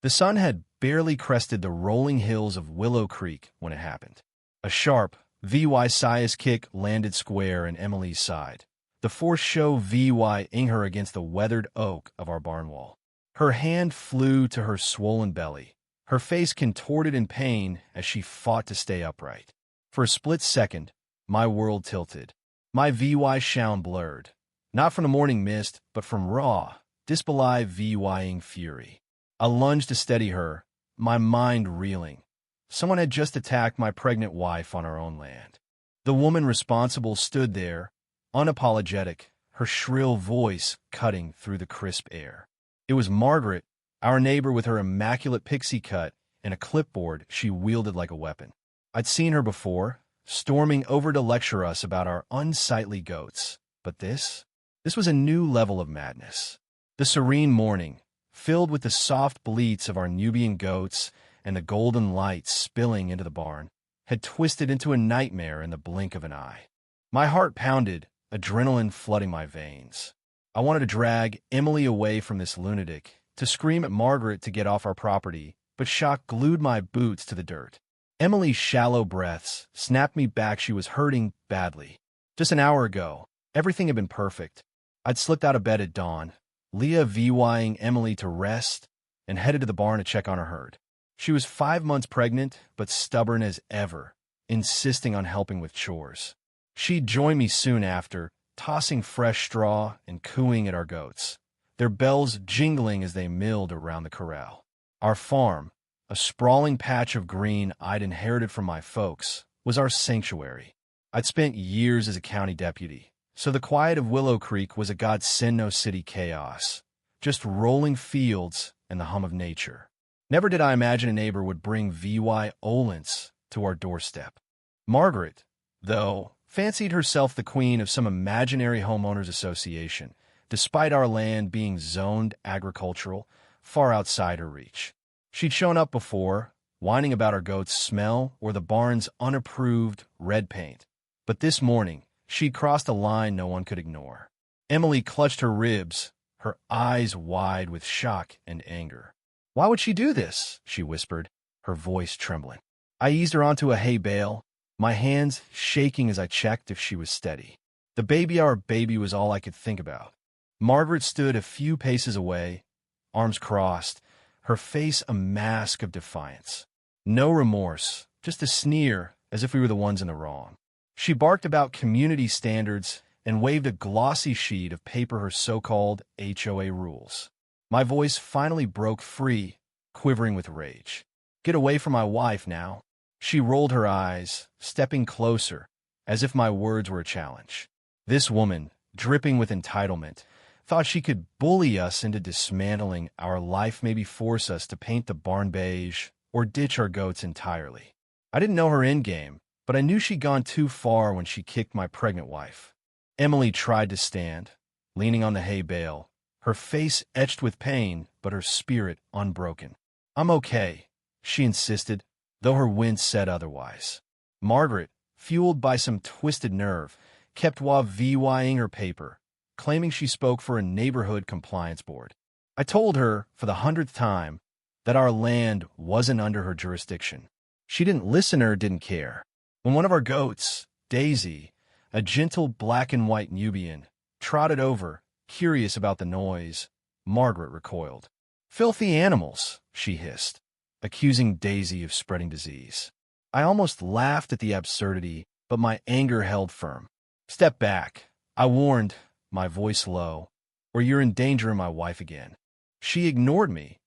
The sun had barely crested the rolling hills of Willow Creek when it happened. A sharp, VY size kick landed square in Emily's side. The force show VY-ing her against the weathered oak of our barn wall. Her hand flew to her swollen belly. Her face contorted in pain as she fought to stay upright. For a split second, my world tilted. My VY sound blurred. Not from the morning mist, but from raw, disbelieved VY-ing fury. I lunged to steady her, my mind reeling. Someone had just attacked my pregnant wife on our own land. The woman responsible stood there, unapologetic, her shrill voice cutting through the crisp air. It was Margaret, our neighbor with her immaculate pixie cut and a clipboard she wielded like a weapon. I'd seen her before, storming over to lecture us about our unsightly goats. But this was a new level of madness. The serene morning, filled with the soft bleats of our Nubian goats and the golden light spilling into the barn, had twisted into a nightmare in the blink of an eye. My heart pounded, adrenaline flooding my veins. I wanted to drag Emily away from this lunatic, to scream at Margaret to get off our property, but shock glued my boots to the dirt. Emily's shallow breaths snapped me back. She was hurting badly. Just an hour ago, everything had been perfect. I'd slipped out of bed at dawn, Leah VYing Emily to rest, and headed to the barn to check on her herd. She was 5 months pregnant, but stubborn as ever, insisting on helping with chores. She'd join me soon after, tossing fresh straw and cooing at our goats, their bells jingling as they milled around the corral. Our farm, a sprawling patch of green I'd inherited from my folks, was our sanctuary. I'd spent years as a county deputy, so the quiet of Willow Creek was a godsend. No city chaos, just rolling fields and the hum of nature. Never did I imagine a neighbor would bring VY Olents to our doorstep. Margaret, though, fancied herself the queen of some imaginary homeowners association, despite our land being zoned agricultural, far outside her reach. She'd shown up before, whining about our goats' smell or the barn's unapproved red paint. But this morning, she'd crossed a line no one could ignore. Emily clutched her ribs, her eyes wide with shock and anger. "Why would she do this?" she whispered, her voice trembling. I eased her onto a hay bale, my hands shaking as I checked if she was steady. Our baby was all I could think about. Margaret stood a few paces away, arms crossed, her face a mask of defiance. No remorse, just a sneer, as if we were the ones in the wrong. She barked about community standards and waved a glossy sheet of paper her so-called HOA rules. My voice finally broke free, quivering with rage. "Get away from my wife now." She rolled her eyes, stepping closer, as if my words were a challenge. This woman, dripping with entitlement, thought she could bully us into dismantling our life, maybe force us to paint the barn beige or ditch our goats entirely. I didn't know her endgame, but I knew she'd gone too far when she kicked my pregnant wife. Emily tried to stand, leaning on the hay bale, her face etched with pain, but her spirit unbroken. "I'm okay," she insisted, though her wince said otherwise. Margaret, fueled by some twisted nerve, kept VYing her paper, claiming she spoke for a neighborhood compliance board. I told her, for the 100th time, that our land wasn't under her jurisdiction. She didn't listen or didn't care. When one of our goats, Daisy, a gentle black and white Nubian, trotted over, curious about the noise, Margaret recoiled. "Filthy animals," she hissed, accusing Daisy of spreading disease. I almost laughed at the absurdity, but my anger held firm. "Step back," I warned, my voice low, "or you're endangering my wife again." She ignored me,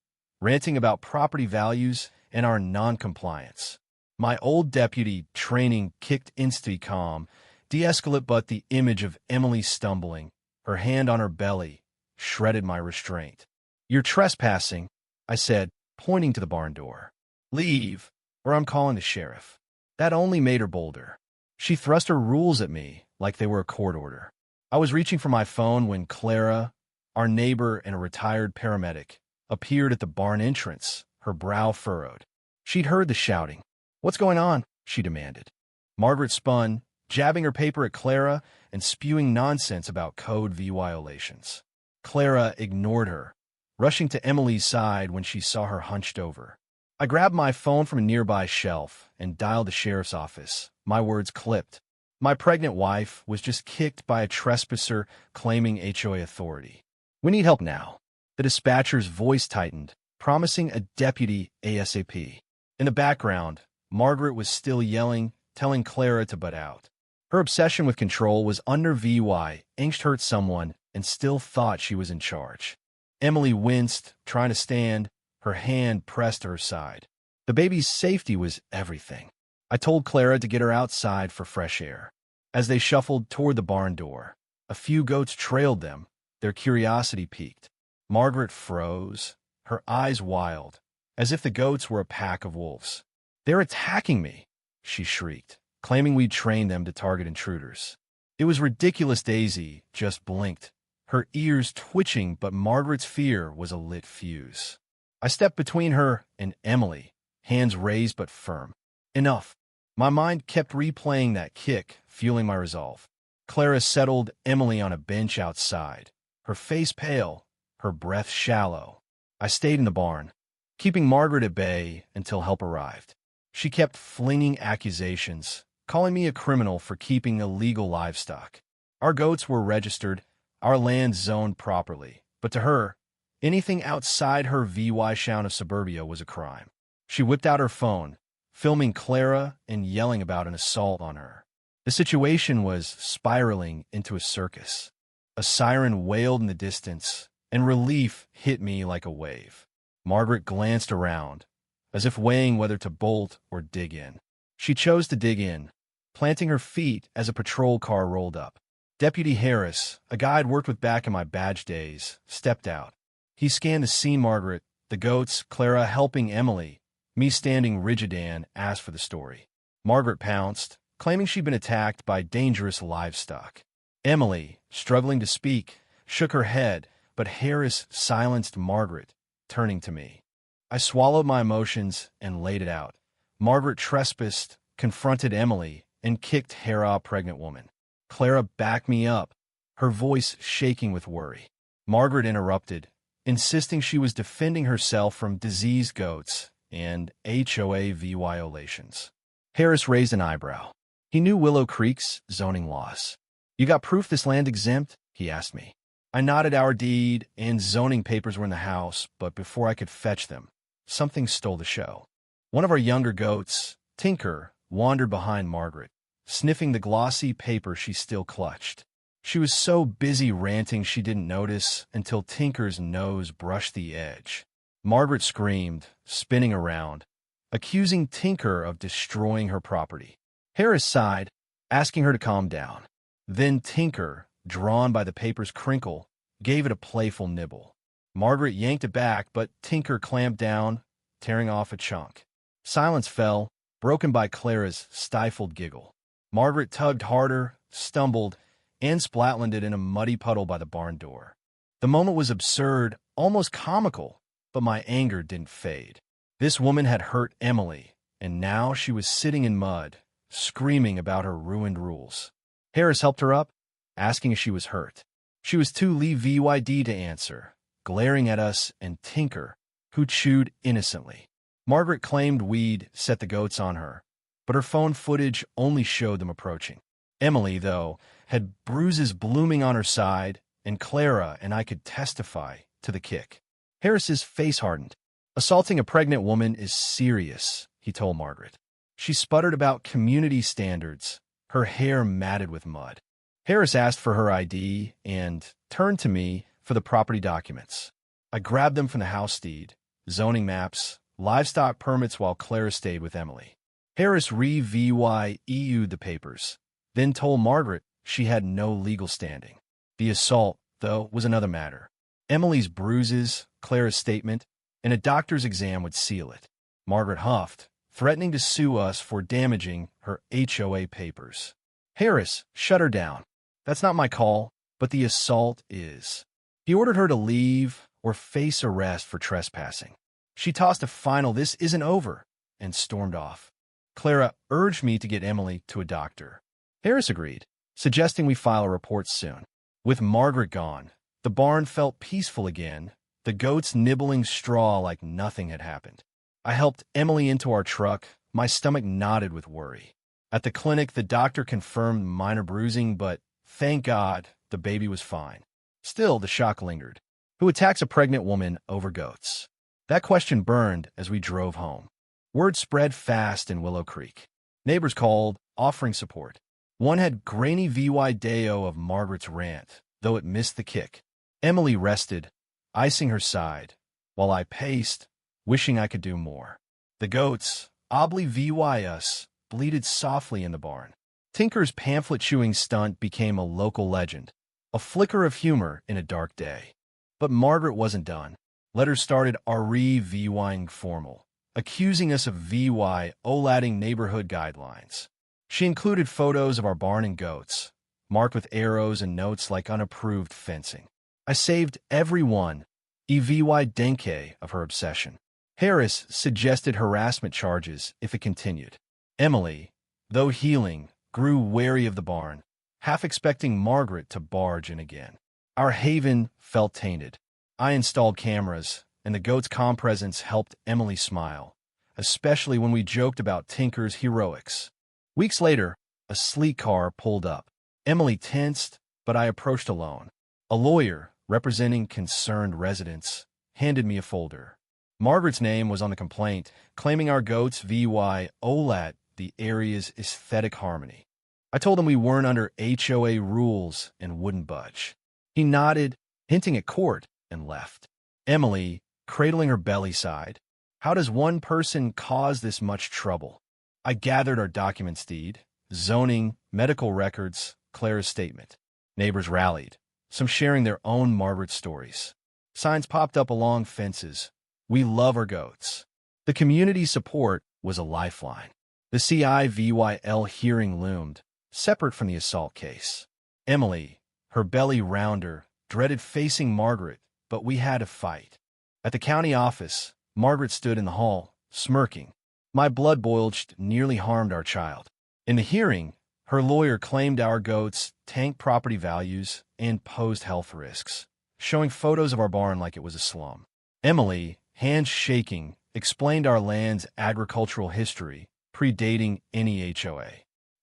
ranting about property values and our non-compliance. My old deputy training kicked insta-calm, de-escalate, but the image of Emily stumbling, her hand on her belly, shredded my restraint. "You're trespassing," I said, pointing to the barn door. "Leave, or I'm calling the sheriff." That only made her bolder. She thrust her rules at me like they were a court order. I was reaching for my phone when Clara, our neighbor and a retired paramedic, appeared at the barn entrance, her brow furrowed. She'd heard the shouting. "What's going on?" she demanded. Margaret spun, jabbing her paper at Clara and spewing nonsense about code violations. Clara ignored her, rushing to Emily's side when she saw her hunched over. I grabbed my phone from a nearby shelf and dialed the sheriff's office, my words clipped. My pregnant wife was just kicked by a trespasser claiming HOA authority. We need help now. The dispatcher's voice tightened, promising a deputy ASAP. In the background, Margaret was still yelling, telling Clara to butt out. Her obsession with control was under VY, angst hurt someone, and still thought she was in charge. Emily winced, trying to stand, her hand pressed to her side. The baby's safety was everything. I told Clara to get her outside for fresh air. As they shuffled toward the barn door, a few goats trailed them, their curiosity piqued. Margaret froze, her eyes wild, as if the goats were a pack of wolves. "They're attacking me," she shrieked, claiming we'd trained them to target intruders. It was ridiculous. Daisy just blinked, her ears twitching, but Margaret's fear was a lit fuse. I stepped between her and Emily, hands raised but firm. Enough. My mind kept replaying that kick, fueling my resolve. Clara settled Emily on a bench outside, her face pale, her breath shallow. I stayed in the barn, keeping Margaret at bay until help arrived. She kept flinging accusations, calling me a criminal for keeping illegal livestock. Our goats were registered, our land zoned properly, but to her, anything outside her VY town of suburbia was a crime. She whipped out her phone, filming Clara and yelling about an assault on her. The situation was spiraling into a circus. A siren wailed in the distance, and relief hit me like a wave. Margaret glanced around, as if weighing whether to bolt or dig in. She chose to dig in, planting her feet as a patrol car rolled up. Deputy Harris, a guy I'd worked with back in my badge days, stepped out. He scanned the scene. Margaret, the goats, Clara helping Emily, me standing rigid, and asked for the story. Margaret pounced, claiming she'd been attacked by dangerous livestock. Emily, struggling to speak, shook her head, but Harris silenced Margaret, turning to me. I swallowed my emotions and laid it out. Margaret trespassed, confronted Emily, and kicked HOA pregnant woman. Clara backed me up, her voice shaking with worry. Margaret interrupted, insisting she was defending herself from diseased goats and HOA violations. Harris raised an eyebrow. He knew Willow Creek's zoning laws. "You got proof this land exempt?" he asked me. I nodded. Our deed and zoning papers were in the house, but before I could fetch them, something stole the show. One of our younger goats, Tinker, wandered behind Margaret, sniffing the glossy paper she still clutched. She was so busy ranting she didn't notice until Tinker's nose brushed the edge. Margaret screamed, spinning around, accusing Tinker of destroying her property. Harris sighed, asking her to calm down. Then Tinker, drawn by the paper's crinkle, gave it a playful nibble. Margaret yanked it back, but Tinker clamped down, tearing off a chunk. Silence fell, broken by Clara's stifled giggle. Margaret tugged harder, stumbled, and splatlanded in a muddy puddle by the barn door. The moment was absurd, almost comical, but my anger didn't fade. This woman had hurt Emily, and now she was sitting in mud, screaming about her ruined rules. Harris helped her up, asking if she was hurt. She was too VYD to answer, glaring at us and Tinker, who chewed innocently. Margaret claimed we'd set the goats on her, but her phone footage only showed them approaching. Emily, though, had bruises blooming on her side, and Clara and I could testify to the kick. Harris's face hardened. "Assaulting a pregnant woman is serious," he told Margaret. She sputtered about community standards, her hair matted with mud. Harris asked for her ID and turned to me for the property documents. I grabbed them from the house deed, zoning maps, livestock permits, while Clara stayed with Emily. Harris re-VYEU'd the papers, then told Margaret she had no legal standing. The assault, though, was another matter. Emily's bruises, Clara's statement, and a doctor's exam would seal it. Margaret huffed, threatening to sue us for damaging her HOA papers. Harris shut her down. "That's not my call, but the assault is." He ordered her to leave or face arrest for trespassing. She tossed a final "this isn't over" and stormed off. Clara urged me to get Emily to a doctor. Harris agreed, suggesting we file a report soon. With Margaret gone, the barn felt peaceful again, the goats nibbling straw like nothing had happened. I helped Emily into our truck, my stomach knotted with worry. At the clinic, the doctor confirmed minor bruising, but thank God the baby was fine. Still, the shock lingered. Who attacks a pregnant woman over goats? That question burned as we drove home. Word spread fast in Willow Creek. Neighbors called, offering support. One had grainy VY Deo of Margaret's rant, though it missed the kick. Emily rested, icing her side, while I paced, wishing I could do more. The goats, oddly VY us, bleated softly in the barn. Tinker's pamphlet-chewing stunt became a local legend, a flicker of humor in a dark day. But Margaret wasn't done. Letters started VYing formal, accusing us of OLADing neighborhood guidelines. She included photos of our barn and goats, marked with arrows and notes like unapproved fencing. I saved every one, EVY Denke of her obsession. Harris suggested harassment charges if it continued. Emily, though healing, grew wary of the barn, half expecting Margaret to barge in again. Our haven felt tainted. I installed cameras, and the goat's calm presence helped Emily smile, especially when we joked about Tinker's heroics. Weeks later, a sleek car pulled up. Emily tensed, but I approached alone. A lawyer, representing concerned residents, handed me a folder. Margaret's name was on the complaint, claiming our goats VY OLAT the area's aesthetic harmony. I told him we weren't under HOA rules and wouldn't budge. He nodded, hinting at court, and left. Emily, cradling her belly, sighed. How does one person cause this much trouble? I gathered our documents deed, zoning, medical records, Clara's statement. Neighbors rallied, some sharing their own Margaret stories. Signs popped up along fences. We love our goats. The community support was a lifeline. The CIVYL hearing loomed, separate from the assault case. Emily, her belly rounder, dreaded facing Margaret, but we had to fight. At the county office, Margaret stood in the hall, smirking. My blood boiled, nearly harmed our child. In the hearing, her lawyer claimed our goats tanked property values and posed health risks, showing photos of our barn like it was a slum. Emily, hands shaking, explained our land's agricultural history, predating any HOA.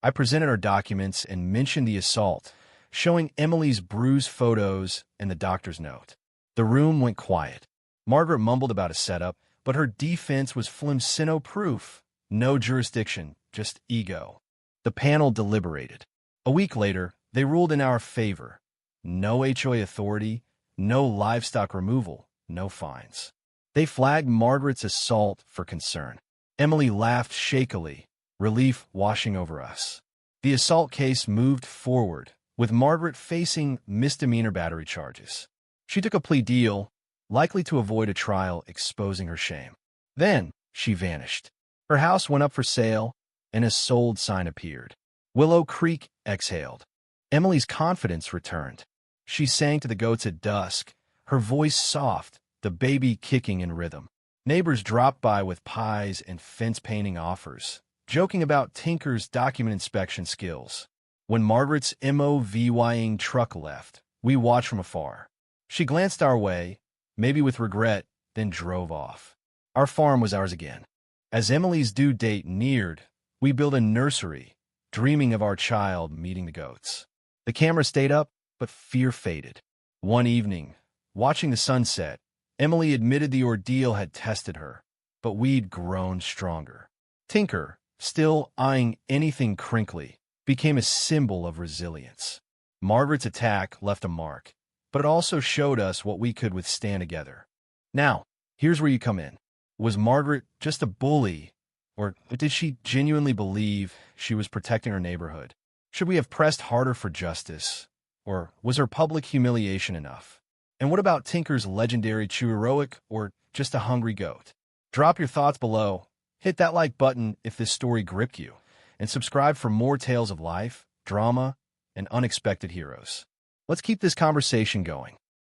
I presented our documents and mentioned the assault, showing Emily's bruised photos and the doctor's note. The room went quiet. Margaret mumbled about a setup, but her defense was flimsino-proof. No jurisdiction, just ego. The panel deliberated. A week later, they ruled in our favor. No HOA authority, no livestock removal, no fines. They flagged Margaret's assault for concern. Emily laughed shakily, relief washing over us. The assault case moved forward, with Margaret facing misdemeanor battery charges. She took a plea deal, likely to avoid a trial exposing her shame. Then, she vanished. Her house went up for sale, and a sold sign appeared. Willow Creek exhaled. Emily's confidence returned. She sang to the goats at dusk, her voice soft, the baby kicking in rhythm. Neighbors dropped by with pies and fence-painting offers, joking about Tinker's document inspection skills. When Margaret's MOVYing truck left, we watched from afar. She glanced our way, maybe with regret, then drove off. Our farm was ours again. As Emily's due date neared, we built a nursery, dreaming of our child meeting the goats. The camera stayed up, but fear faded. One evening, watching the sunset, Emily admitted the ordeal had tested her, but we'd grown stronger. Tinker, still eyeing anything crinkly, became a symbol of resilience. Margaret's attack left a mark, but it also showed us what we could withstand together. Now, here's where you come in. Was Margaret just a bully, or did she genuinely believe she was protecting her neighborhood? Should we have pressed harder for justice, or was her public humiliation enough? And what about Tinker's legendary true heroic, or just a hungry goat? Drop your thoughts below, hit that like button if this story gripped you, and subscribe for more tales of life, drama, and unexpected heroes. Let's keep this conversation going.